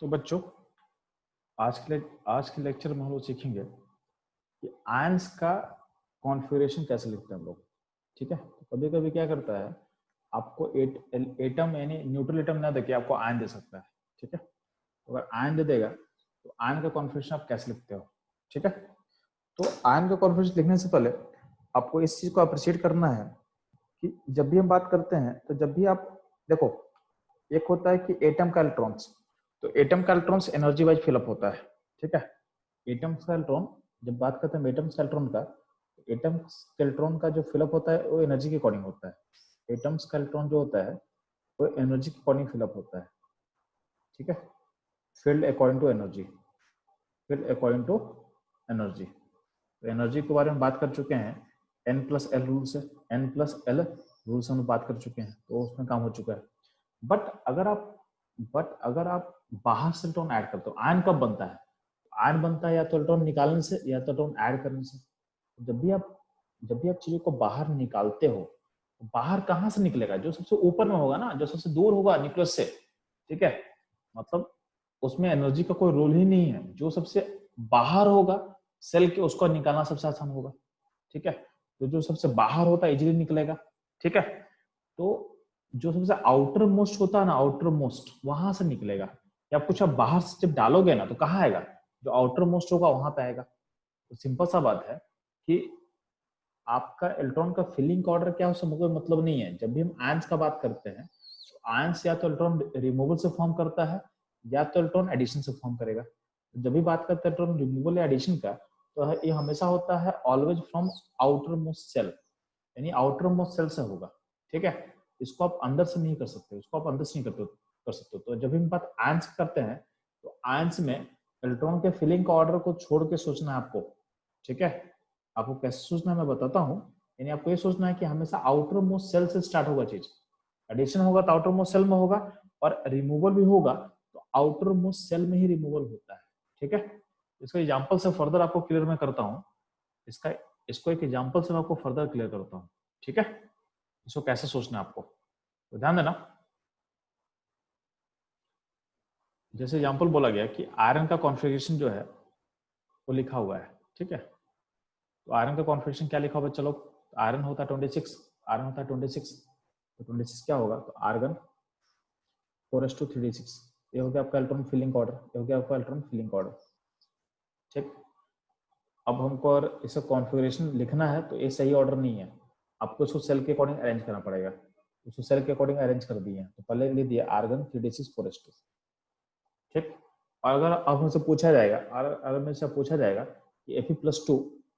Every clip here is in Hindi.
तो बच्चों आज के लेक्चर में हम लोग सीखेंगे कि आयंस का कॉन्फ़िगरेशन कैसे लिखते हैं हम लोग। ठीक है, तो कभी कभी क्या करता है, आपको एटम यानी न्यूट्रल एटम ना देके आपको आयन दे सकता है। ठीक है, तो अगर आयन दे देगा तो आयन का कॉन्फ़िगरेशन आप कैसे लिखते हो। ठीक है, तो आयन का कॉन्फ़िगरेशन लिखने से पहले आपको इस चीज को अप्रिशिएट करना है कि जब भी हम बात करते हैं तो जब भी आप देखो, एक होता है कि एटम का इलेक्ट्रॉन्स, तो एटम का इलेक्ट्रॉन्स एनर्जी वाइज फिलअप होता है। ठीक है, एटम का इलेक्ट्रॉन, जब बात करते हैं एटम का इलेक्ट्रॉन का, एटम के इलेक्ट्रॉन का जो फिलअप होता है वो एनर्जी के अकॉर्डिंग होता है। एटम्स का इलेक्ट्रॉन जो होता है वो एनर्जी के अकॉर्डिंग फिलअप होता है। ठीक है, field according to energy, field according to energy. तो एनर्जी के बारे में बात कर चुके हैं, एन प्लस एल रूल से, एन प्लस एल रूल से हम बात कर चुके हैं, तो उसमें काम हो चुका है। बट अगर आप बाहर से इलेक्ट्रॉन ऐड करते हो, आयन कब बनता है? आयन बनता है या तो इलेक्ट्रॉन निकालने से या तो इलेक्ट्रॉन ऐड करने से। जब भी आप चीजों को बाहर निकालते हो, तो बाहर कहाँ से निकलेगा? जो सबसे ऊपर में होगा ना, जो सबसे दूर होगा न्यूक्लियस से। ठीक है, मतलब उसमें एनर्जी का कोई रोल ही नहीं है। जो सबसे बाहर होगा सेल के, उसको निकालना सबसे आसान होगा। ठीक है, तो जो सबसे बाहर होता है इजीली निकलेगा। ठीक है, तो जो सबसे आउटर मोस्ट होता है ना, आउटर मोस्ट वहां से निकलेगा। या कुछ आप बाहर से जब डालोगे ना तो कहाँ आएगा? जो आउटर मोस्ट होगा वहां पे आएगा। तो सिंपल सा बात है कि आपका इलेक्ट्रॉन का फिलिंग का ऑर्डर क्या है उससे कोई मतलब नहीं है। जब भी हम आयंस का बात करते हैं तो आयंस या तो इलेक्ट्रॉन रिमूवल से फॉर्म करता है या तो इलेक्ट्रॉन एडिशन से फॉर्म करेगा। जब भी बात करते हैं इलेक्ट्रॉन रिमूवल या एडिशन का, तो ये हमेशा होता है always from outermost cell, यानी आउटर मोस्ट सेल से होगा। ठीक है, इसको आप अंदर से नहीं कर सकते, इसको आप अंदर से नहीं कर सकते। तो जब भी हम बात आयंस करते हैं तो आयंस में इलेक्ट्रॉन के फिलिंग का ऑर्डर को छोड़ के सोचना है आपको। ठीक है, आपको कैसे सोचना है मैं बताता हूँ। यानी आपको ये सोचना है कि हमेशा आउटर मोस्ट सेल से स्टार्ट होगा चीज। एडिशन होगा तो आउटर मोस्ट सेल में होगा, और रिमूवल भी होगा तो आउटर मोस्ट सेल में ही रिमूवल होता है। ठीक है, इसको एग्जाम्पल से फर्दर आपको क्लियर मैं करता हूँ। इसको एक एग्जाम्पल से मैं आपको फर्दर क्लियर करता हूँ। ठीक है, इसको कैसे सोचना है आपको, तो ध्यान देना। जैसे एग्जाम्पल बोला गया कि आयरन का कॉन्फ़िगरेशन जो है वो लिखा हुआ है। ठीक है, तो आयरन का कॉन्फ़िगरेशन क्या लिखा हुआ है? चलो, आयरन होता है 26, आयरन होता है 26, तो 26 क्या होगा? तो आर्गन 4s2 3d6, ये हो गया आपका इलेक्ट्रॉन फिलिंग ऑर्डर, ये हो गया आपका इलेक्ट्रॉन फिलिंग ऑर्डर। ठीक, अब हमको और इसका कॉन्फ़िगरेशन लिखना है तो ये सही ऑर्डर नहीं है, आपको इसको सेल के अकॉर्डिंग अरेंज करना पड़ेगा। उसको सेल के अकॉर्डिंग अरेंज कर दिए, तो पहले लिख दिया आर्गन 3d6 4s2। ठीक, और अगर अब हमसे पूछा जाएगा, अगर मेरे से पूछा जाएगा कि Fe+2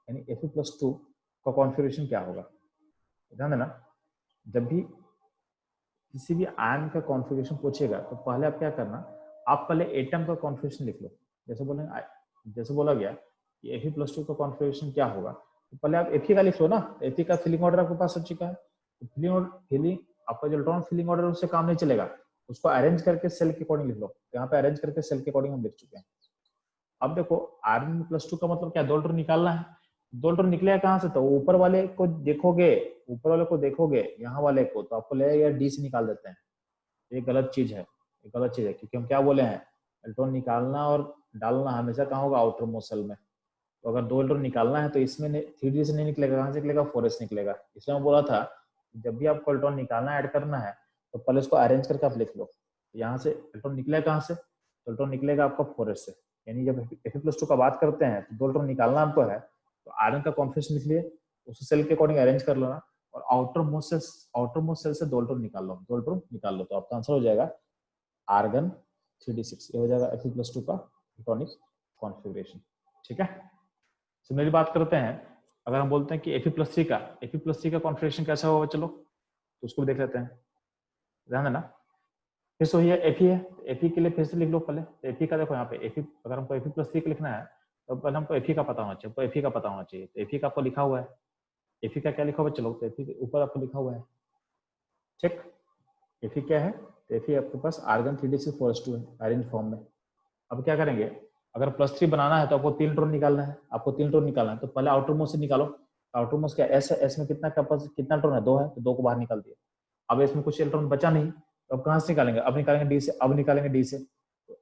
यानी Fe+2 का कॉन्फ़िगरेशन क्या होगा, ध्यान देना। जब भी किसी भी आयन का कॉन्फ़िगरेशन पूछेगा तो पहले आप क्या करना, आप पहले एटम का कॉन्फ़िगरेशन लिख लो। जैसे बोला गया कि Fe+2 का कॉन्फ़िगरेशन क्या होगा, तो पहले आप Fe का लिख लो ना। Fe का फिलिंग ऑर्डर आपके पास हो चुका है, तो फिलिंग आपका जो इलेक्ट्रॉन फिलिंग ऑर्डर उससे काम नहीं चलेगा, उसको अरेंज करके सेल के अकॉर्डिंग लिख लो। यहाँ पे अरेंज करके सेल के अकॉर्डिंग हम लिख चुके हैं। अब देखो, Rn+2 का मतलब क्या? 2 इलेक्ट्रॉन निकालना है। 2 इलेक्ट्रॉन निकलेगा कहाँ से? तो ऊपर वाले को देखोगे यहाँ वाले को, तो आपको लगेगा डी से निकाल देते हैं। ये गलत चीज है, क्योंकि हम क्या बोले हैं, इलेक्ट्रॉन निकालना और डालना हमेशा कहाँ होगा? आउटर मोस्ट सेल में। तो अगर 2 इलेक्ट्रॉन निकालना है तो इसमें 3d से नहीं निकलेगा, कहाँ से निकलेगा? 4s निकलेगा। इसलिए मैं बोला था जब भी आपको इलेक्ट्रॉन निकालना ऐड करना है तो पहले इसको अरेंज करके आप लिख लो। यहाँ से इलेक्ट्रॉन निकलेगा कहाँ से? तो इलेक्ट्रॉन निकलेगा आपका 4s से। यानी जब Fe+2 का बात करते हैं तो 2 इलेक्ट्रॉन निकालना आपको है, तो आयरन का कॉन्फ़िगरेशन लिख लिए, उस सेल के अकॉर्डिंग अरेंज कर लेना, और आउटर मोस्ट सेल से 2 इलेक्ट्रॉन निकाल लो, 2 इलेक्ट्रॉन निकाल लो, तो आपका आंसर हो जाएगा आर्गन 3d6। ये हो जाएगा Fe+2 का इलेक्ट्रॉनिक कॉन्फ़िगरेशन। ठीक है, तो मेरी बात करते हैं, अगर हम बोलते हैं कि Fe+3 का कॉन्फ़िगरेशन कैसा होगा, चलो तो उसको भी देख लेते हैं। ध्यान देना, फिर से ये Fe है, Fe के लिए फिर से लिख लो पहले। Fe का देखो यहाँ पे Fe, अगर हमको Fe+3 का लिखना है तो पहले हमको Fe का पता होना चाहिए, तो Fe का पता होना चाहिए। तो Fe का आपको लिखा हुआ है, Fe का क्या लिखा हुआ है? चलो, तो Fe के ऊपर आपको लिखा हुआ है। ठीक, Fe क्या है? तो Fe आपके पास आर्गन 3d6 4s2 है आयरन फॉर्म में। अब क्या करेंगे, अगर +3 बनाना है तो आपको 3 इलेक्ट्रॉन निकालना है, तो पहले आउटर मोस्ट से निकालो। आउटर मोस्ट क्या? एस है, एस में कितना इलेक्ट्रॉन है? 2 है, तो 2 को बाहर निकाल दिया। अब इसमें कुछ इलेक्ट्रॉन बचा नहीं, तो अब कहाँ से निकालेंगे? अब निकालेंगे डी से,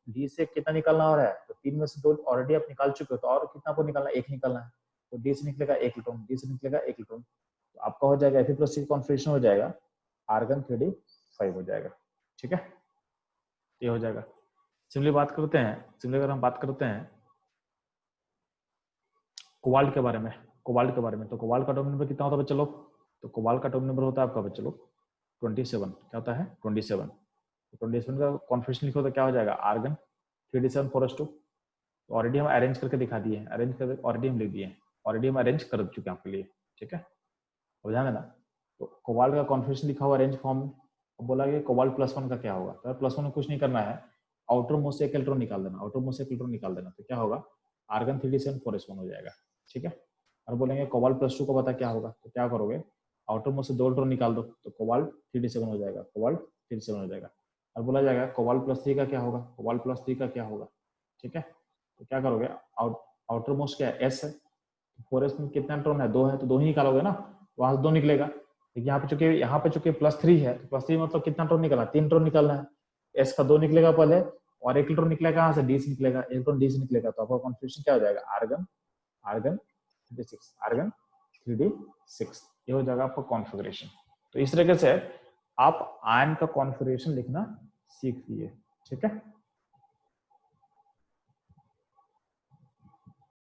डी से कितना निकालना हो रहा है, तो 3 में से 2 ऑलरेडी आप निकाल चुके हो, तो और कितना आपको निकालना है, 1 निकालना है, तो डी से निकलेगा 1 इलेक्ट्रॉन, डी से निकलेगा 1 इलेक्ट्रॉन, तो आपका हो जाएगा Fe+3 कॉन्फिगरेशन हो जाएगा आर्गन 3d5 हो जाएगा। ठीक है, ये हो जाएगा। सिमिलरली बात करते हैं, सिमिलरली अगर हम बात करते हैं कोबाल्ट के बारे में, कोबाल्ट के बारे में, तो कोबाल्ट का एटॉमिक नंबर कितना होता है बच्चे लोग, तो कोबाल्ट का एटॉमिक नंबर होता है आपका बच्चे लोग 27, क्या होता है 27, तो 27 का कॉन्फिगरेशन लिखो तो क्या हो जाएगा आर्गन 3d7 4s2, तो ऑलरेडी हम अरेंज करके दिखा दिए, अरेंज करके ऑलरेडी हम लिख दिए, ऑलरेडी हम अरेंज कर चुके हैं आपके लिए। ठीक है, अब ध्यान देना, तो कोबाल्ट का कॉन्फिगरेशन लिखा हुआ अरेंज फॉर्म में, अब बोला कि कोबाल्ट +1 का क्या होगा, तो +1 में कुछ नहीं करना है, आउटर मोस्ट से एक इलेक्ट्रॉन निकाल देना, आउटर मोस्ट से एक इलेक्ट्रॉन निकाल देना, तो क्या होगा आर्गन 3d7 4s1 हो जाएगा। ठीक है, और बोलेंगे कोबाल्ट +2 को पता क्या होगा, तो क्या करोगे आउटर मोस्ट से 2 इलेक्ट्रॉन निकाल दो, तो कोबाल्ट 3d7 हो जाएगा, कोबाल्ट 3d7 हो जाएगा। और बोला जाएगा कोबाल्ट +3 का क्या होगा, कोबाल्ट +3 का क्या होगा। ठीक है, तो क्या करोगे आउटर मोस्ट क्या है s है, 4s में कितना इलेक्ट्रॉन है 2 है, तो 2 ही निकालोगे ना, वहां से 2 निकलेगा, यहाँ पे चूंकि +3 है, तो +3 मतलब कितना इलेक्ट्रॉन निकालना, 3 इलेक्ट्रॉन निकालना है, s का 2 निकलेगा पहले, और 1 इलेक्ट्रॉन निकलेगा कहाँ से, डी से निकलेगा, इलेक्ट्रॉन डी से निकलेगा, तो आपका कॉन्फिगरेशन क्या हो जाएगा argon argon 3d6, argon 3d6, ये हो जाएगा आपका कॉन्फिगरेशन। तो इस तरीके से आप आयन का कॉन्फिगरेशन लिखना सीख लिए। ठीक है।